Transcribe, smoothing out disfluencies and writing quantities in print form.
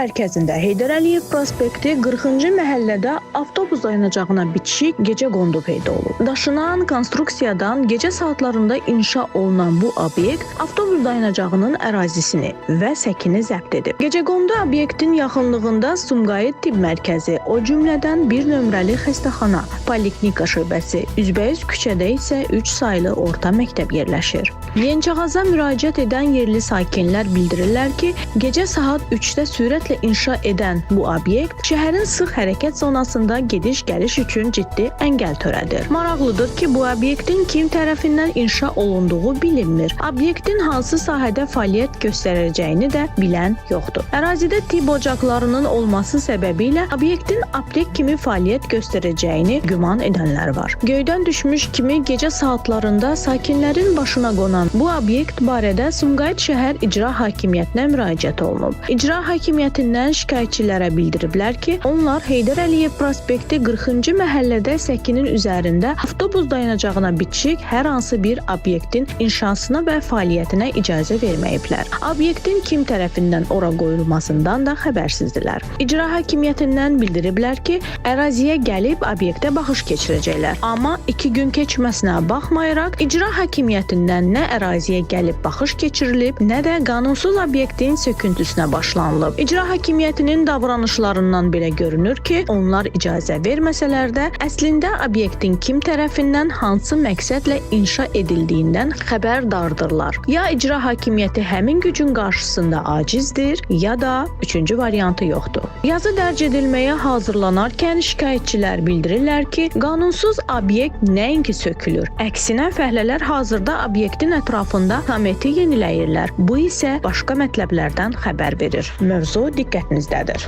mərkəzində Heydər Əliyev prospekti 40-cı məhəllədə avtobus dayanacağına bitişik gecəqondu peyda olub. Daşınan konstruksiyadan gecə saatlarında inşa olunan bu obyekt avtobus dayanacağının ərazisini və səkini zəbt edib. Gecəqondu obyektin yaxınlığında Sumqayıt Tibb Mərkəzi, o cümlədən bir nömrəli xəstəxana, poliklinika şöbəsi, üzbəüz küçədə isə 3 saylı orta məktəb yerləşir. Yeniçağaza müraciət edən yerli sakinlər bildirirlər ki, gecə saat 3-də sürətlə inşa edən bu obyekt şəhərin sıx hərəkət zonasında gediş-gəliş üçün ciddi əngəl törədir. Maraqlıdır ki, bu obyektin kim tərəfindən inşa olunduğu bilinmir. Obyektin hansı sahədə fəaliyyət göstərəcəyini də bilən yoxdur. Ərazidə tibb ocaqlarının olması səbəbilə obyektin aptek kimi fəaliyyət göstərəcəyini güman edənlər var. Göydən düşmüş kimi gecə saatlarında sakinlərin başına qonan bu obyekt barədə Sumqayıt şəhər İcra Hakimiyyətinə müraciət olunub. İcra Hakimiyyətindən şikayətçilərə bildiriblər ki, onlar Heydər Əliyev prospekti 40-cı məhəllədə səkinin üzərində avtobus dayanacağına bitişik hər hansı bir obyektin inşasına və fəaliyyətinə icazə verməyiblər. Obyektin kim tərəfindən ora qoyulmasından da xəbərsizdilər. İcra Hakimiyyətindən bildiriblər ki, əraziyə gəlib obyektə baxış keçirəcəklər. Amma 2 gün keçməsinə baxmayaraq, İcra Hakimiyyətindən nə əraziyə gəlib baxış keçirilib, nə də qanunsuz obyektin söküntüsünə başlanılıb. İcra Hakimiyyətinin davranışlarından belə görünür ki, onlar icazə verməsələr də, əslində obyektin kim tərəfindən hansı məqsədlə inşa edildiyindən xəbərdardırlar. Ya İcra Hakimiyyəti həmin gücün qarşısında acizdir, ya da üçüncü variantı yoxdur. Yazı dərc edilməyə hazırlanarkən şikayətçilər bildirirlər ki, qanunsuz obyekt nəinki sökülür. Əksinə fəhlələr hazırda obyektin ətrafında kameti yeniləyirlər. Bu isə başqa mətləblərdən xəbər verir. Mövzu diqqətinizdədir.